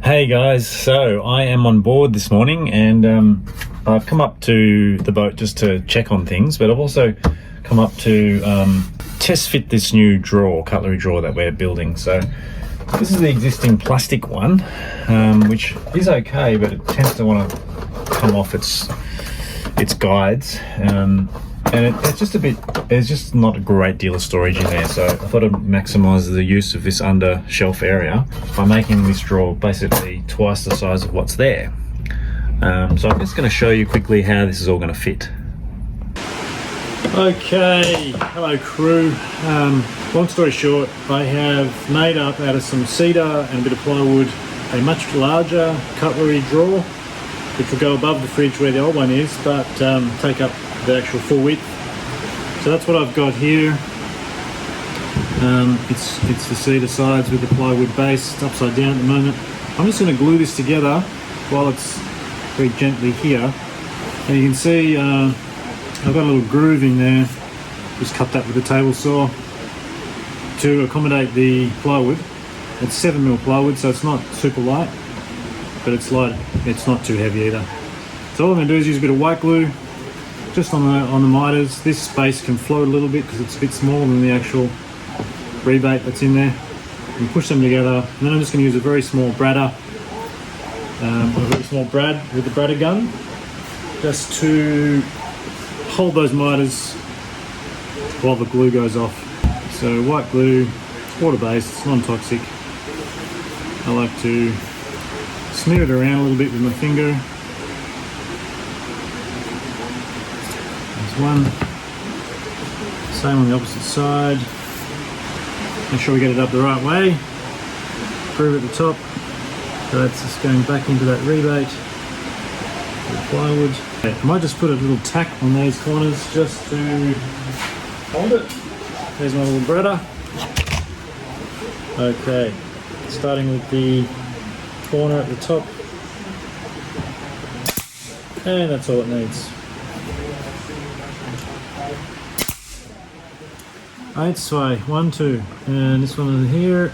Hey guys, so I am on board this morning and I've come up to the boat just to check on things, but I've also come up to test fit this new drawer, cutlery drawer that we're building. So this is the existing plastic one, which is okay, but it tends to want to come off its guides, and it's just a bit, there's just not a great deal of storage in there, so I thought I'd maximise the use of this under shelf area by making this drawer basically twice the size of what's there. So I'm just going to show you quickly how this is all going to fit. Okay, hello crew. Long story short, I have made up out of some cedar and a bit of plywood a much larger cutlery drawer, which will go above the fridge where the old one is, but take up the actual full width. So that's what I've got here. It's the cedar sides with the plywood base. It's upside down at the moment. I'm just going to glue this together while it's very gently here. And you can see I've got a little groove in there. Just cut that with a table saw to accommodate the plywood. It's 7mm plywood, so it's not super light, but it's light. It's not too heavy either. So all I'm going to do is use a bit of white glue just on the miters. This space can float a little bit because it's a bit smaller than the actual rebate that's in there. And push them together. And then I'm just going to use a very small bradder, a very small brad with the bradder gun, just to hold those miters while the glue goes off. So white glue, it's water-based, it's non-toxic. I like to smear it around a little bit with my finger. There's one. Same on the opposite side. Make sure we get it up the right way. Groove at the top. So that's just going back into that rebate. The plywood. Okay, I might just put a little tack on these corners just to hold it. There's my little bradder. Okay, starting with the corner at the top. And that's all it needs. Eight sway, 1, 2, and this one over here.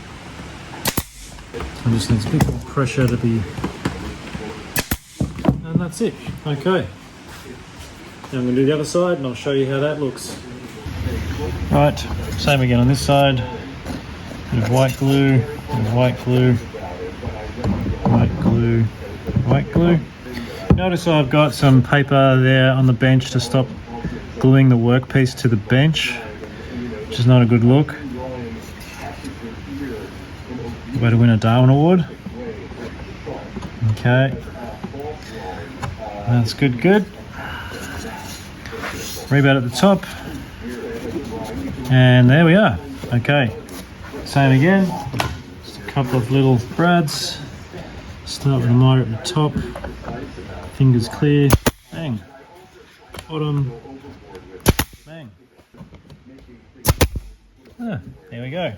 I just need a bit more pressure to be, and that's it. Okay. Now I'm going to do the other side and I'll show you how that looks. Right, same again on this side. Bit of white glue, white glue, white glue, white glue. Notice I've got some paper there on the bench to stop gluing the workpiece to the bench, which is not a good look. Way to win a Darwin Award. Okay, that's good. Rebate at the top, and there we are. Okay, same again. Just a couple of little brads. Start with the miter at the top. Fingers clear. Bang. Bottom. Bang. Ah, there we go.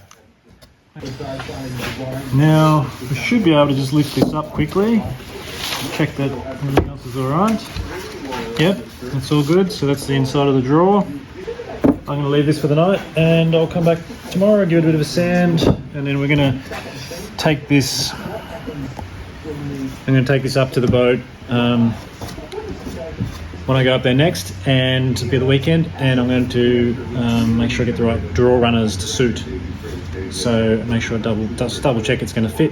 Now we should be able to just lift this up quickly. Check that everything else is alright. Yep, that's all good. So that's the inside of the drawer. I'm going to leave this for the night and I'll come back tomorrow, give it a bit of a sand, and then we're going to take this. I'm going to take this up to the boat when I go up there next, and it'll be the weekend, and I'm going to make sure I get the right drawer runners to suit. So make sure I double check it's going to fit.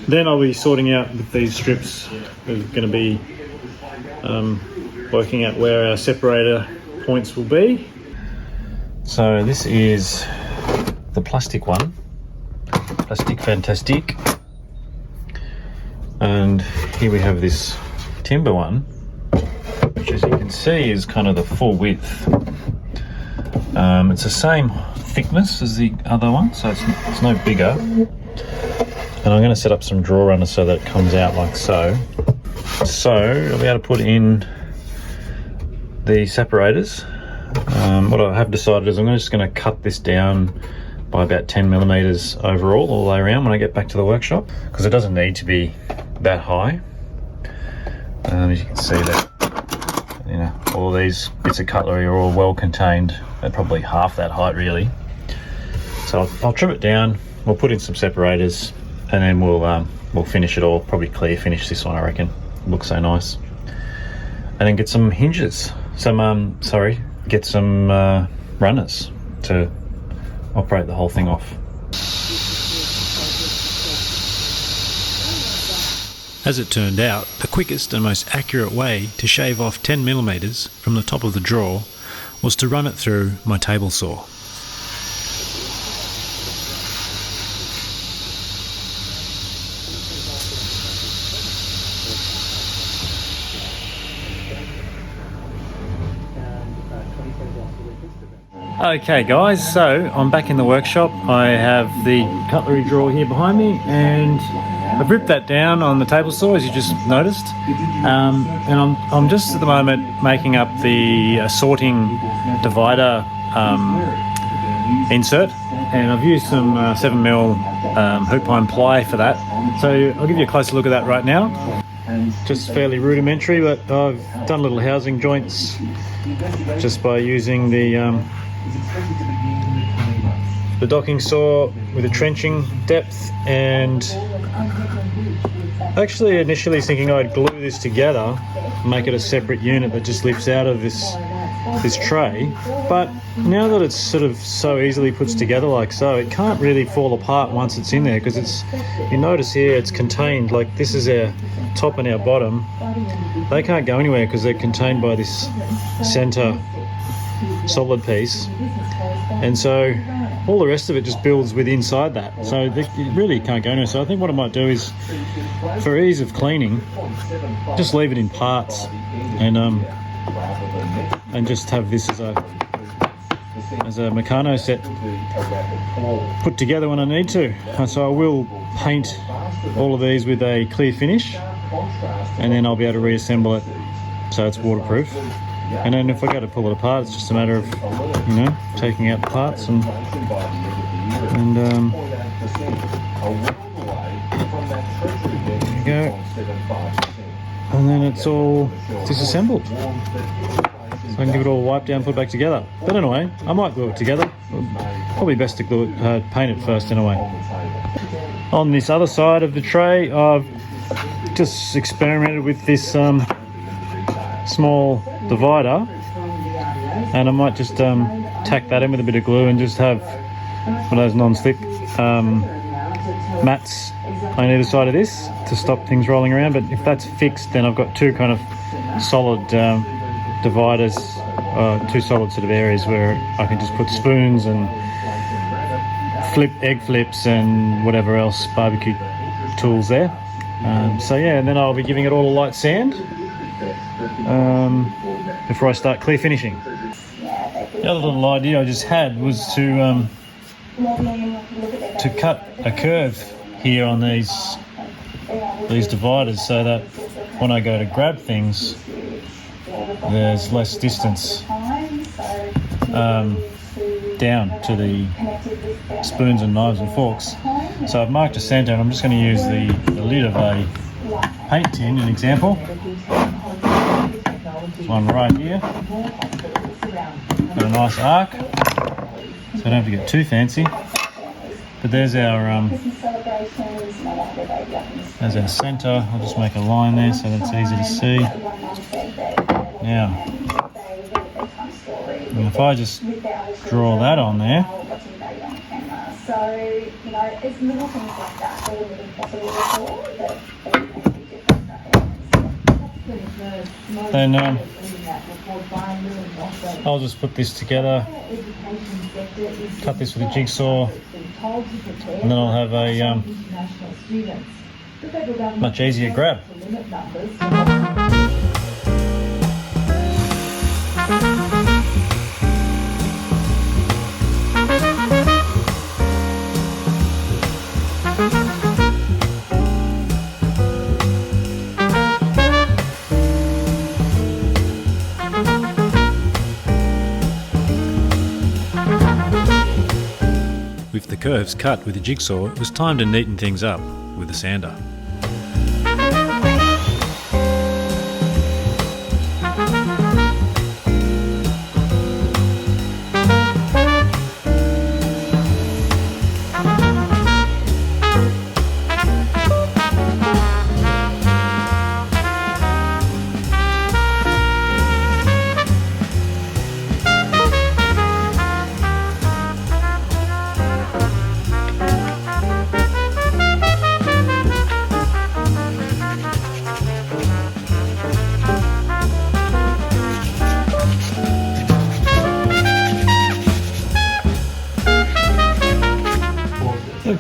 Then I'll be sorting out with these strips. We're going to be working out where our separator points will be. So this is the plastic one, Plastic Fantastic, and here we have this timber one, which as you can see is kind of the full width. It's the same thickness as the other one, so it's no bigger. And I'm going to set up some drawer runners so that it comes out like so. So I'll be able to put in the separators. What I have decided is I'm just going to cut this down by about 10mm overall all the way around when I get back to the workshop, because it doesn't need to be that high. As you can see that, you know, all these bits of cutlery are all well contained. They're probably half that height really. So I'll trim it down, we'll put in some separators, and then we'll finish it all, probably clear finish this one, I reckon. Looks so nice. And then get some hinges, get some runners to operate the whole thing off. As it turned out, the quickest and most accurate way to shave off 10mm from the top of the drawer was to run it through my table saw. Okay guys, so I'm back in the workshop. I have the cutlery drawer here behind me, and I've ripped that down on the table saw, as you just noticed, and I'm just at the moment making up the sorting divider insert, and I've used some 7mm hoop pine ply for that. So I'll give you a closer look at that right now. Just fairly rudimentary, but I've done little housing joints just by using the docking saw with a trenching depth, and actually initially thinking I'd glue this together, make it a separate unit that just lifts out of this tray, but now that it's sort of so easily puts together like so, it can't really fall apart once it's in there, because it's, you notice here, it's contained. Like, this is our top and our bottom, they can't go anywhere because they're contained by this center solid piece, and so all the rest of it just builds with inside that, so it really can't go anywhere. So I think what I might do is, for ease of cleaning, just leave it in parts, and just have this as a Meccano set put together when I need to. So I will paint all of these with a clear finish, and then I'll be able to reassemble it so it's waterproof. And then if I go to pull it apart, it's just a matter of, you know, taking out the parts and there you go. And then it's all disassembled. So I can give it all a wipe down, put it back together. But anyway, I might glue it together. Probably best to glue it, paint it first anyway. On this other side of the tray, I've just experimented with this small divider, and I might just tack that in with a bit of glue and just have one of those non-slip mats on either side of this to stop things rolling around. But if that's fixed, then I've got two kind of solid dividers, two solid sort of areas where I can just put spoons and egg flips and whatever else, barbecue tools there. So yeah, and then I'll be giving it all a light sand before I start clear finishing. The other little idea I just had was to cut a curve here on these dividers, so that when I go to grab things, there's less distance down to the spoons and knives and forks. So I've marked a centre, and I'm just going to use the lid of a paint tin, an example. One right here. Got a nice arc, so I don't have to get too fancy. But there's our centre. I'll just make a line there so that's easy to see. Now, and if I just draw that on there, then I'll just put this together, cut this with a jigsaw, and then I'll have a much easier grab. With the curves cut with a jigsaw, it was time to neaten things up with a sander.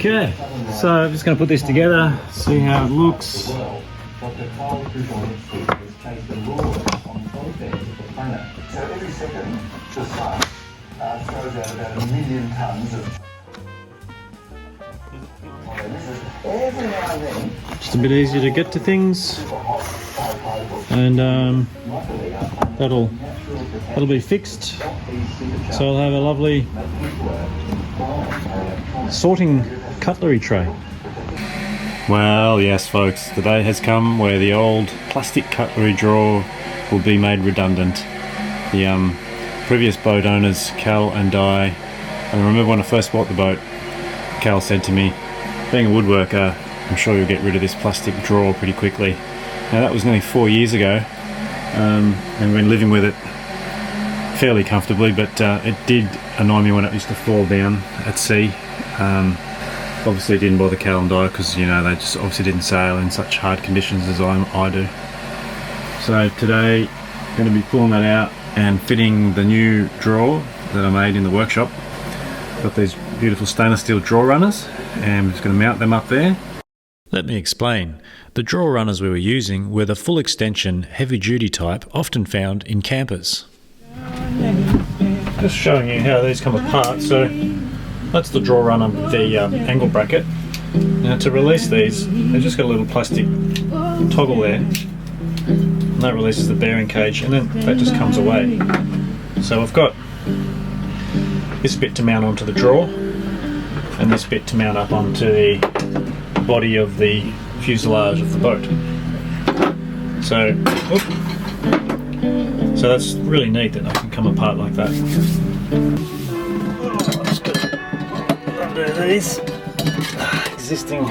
Okay, so I'm just going to put this together, see how it looks. Just a bit easier to get to things, and that'll be fixed. So I'll have a lovely sorting cutlery tray. Well, yes folks, the day has come where the old plastic cutlery drawer will be made redundant. The previous boat owners, Cal and Di, and I remember when I first bought the boat, Cal said to me, being a woodworker, I'm sure you'll get rid of this plastic drawer pretty quickly. Now that was nearly 4 years ago, and we've been living with it fairly comfortably, but it did annoy me when it used to fall down at sea. Obviously it didn't bother Cal and Di because, you know, they just obviously didn't sail in such hard conditions as I do. So today I'm going to be pulling that out and fitting the new drawer that I made in the workshop. Got these beautiful stainless steel drawer runners, and I'm just going to mount them up there. Let me explain. The drawer runners we were using were the full extension heavy duty type often found in campers. Just showing you how these come apart. So that's the drawer runner with the angle bracket. Now to release these, they've just got a little plastic toggle there, and that releases the bearing cage, and then that just comes away. So I've got this bit to mount onto the drawer, and this bit to mount up onto the body of the fuselage of the boat. So that's really neat that I can come apart like that. I'll just go under these existing.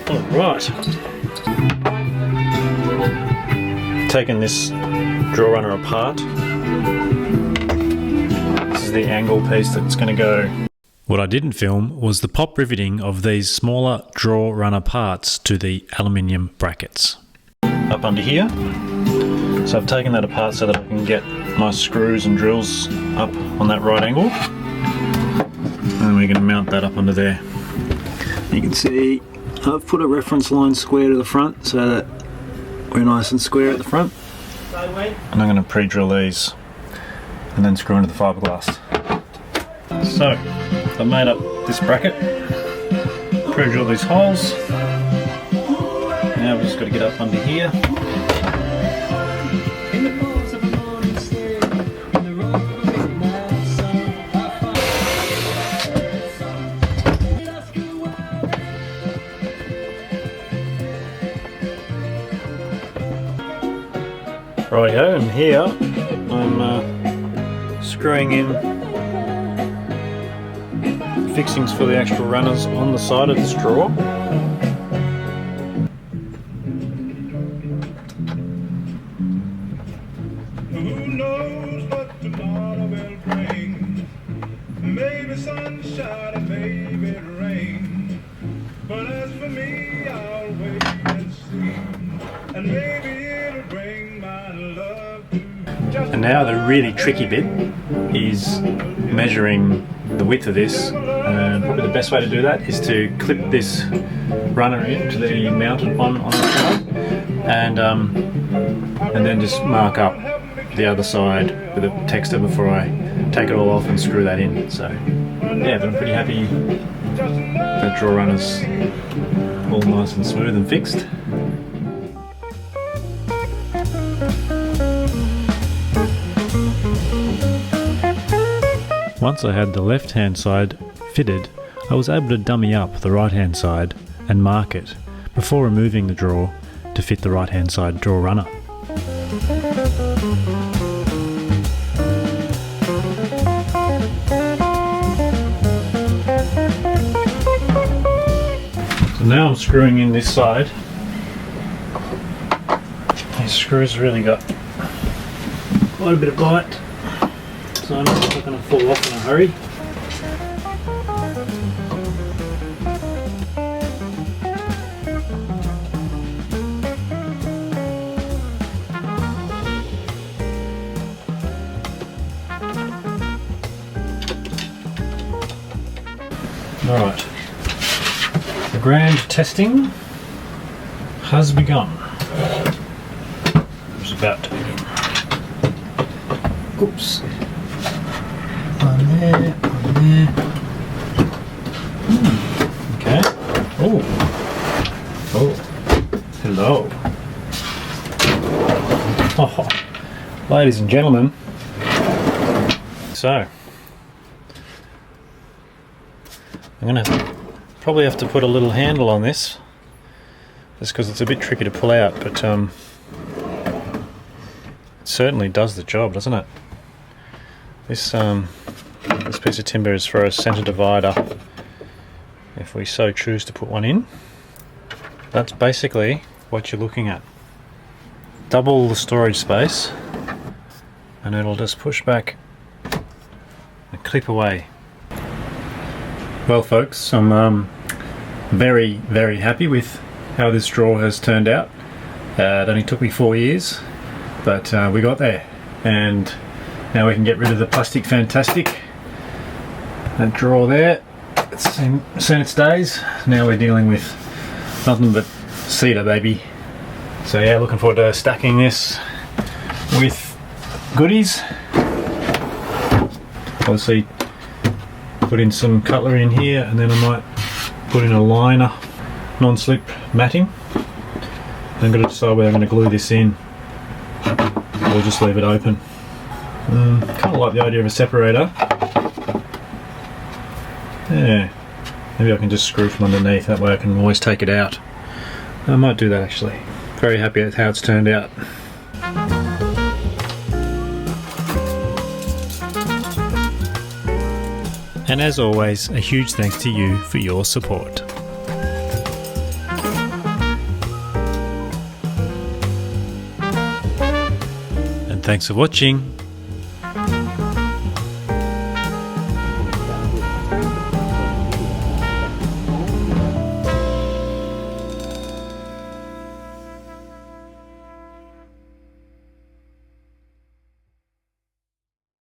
Alright. Taking this drawer runner apart. This is the angle piece that's going to go. What I didn't film was the pop riveting of these smaller drawer runner parts to the aluminium brackets. Up under here. So I've taken that apart so that I can get my screws and drills up on that right angle. And we're going to mount that up under there. You can see I've put a reference line square to the front so that we're nice and square at the front. And I'm going to pre-drill these and then screw into the fiberglass. So I've made up this bracket, pre-drill these holes. Now we've just got to get up under here. Rightio, and here I'm screwing in fixings for the actual runners on the side of this drawer. Who knows what tomorrow will bring? Maybe sunshine and maybe rain. But as for me, I'll wait and see. And maybe it'll bring my love to. And now the really tricky bit is measuring the width of this. Probably the best way to do that is to clip this runner into the mounted on the side, and then just mark up the other side with a texter before I take it all off and screw that in. So yeah, but I'm pretty happy that drawer runner's all nice and smooth and fixed. Once I had the left hand side fitted, I was able to dummy up the right hand side and mark it before removing the drawer to fit the right hand side drawer runner. So now I'm screwing in this side. These screws really got quite a bit of bite, so I'm not going to fall off in a hurry. Alright, the grand testing has begun. It's about to begin. Oops. On there, on there. Okay. Oh. Oh. Hello. Oh. Ladies and gentlemen. So. I'm going to probably have to put a little handle on this. Just because it's a bit tricky to pull out, but it certainly does the job, doesn't it? This piece of timber is for a centre divider, if we so choose to put one in. That's basically what you're looking at. Double the storage space, and it'll just push back and clip away. Well folks, I'm very, very happy with how this drawer has turned out. It only took me 4 years, but we got there, and now we can get rid of the plastic fantastic. That drawer there, it's seen its days. Now we're dealing with nothing but cedar, baby. So yeah, looking forward to stacking this with goodies. Obviously put in some cutlery in here, and then I might put in a liner non-slip matting. I'm going to decide whether I'm going to glue this in or just leave it open. Kind of like the idea of a separator. Yeah, maybe I can just screw from underneath, that way I can always take it out. I might do that actually. Very happy with how it's turned out. And as always, a huge thanks to you for your support. And thanks for watching.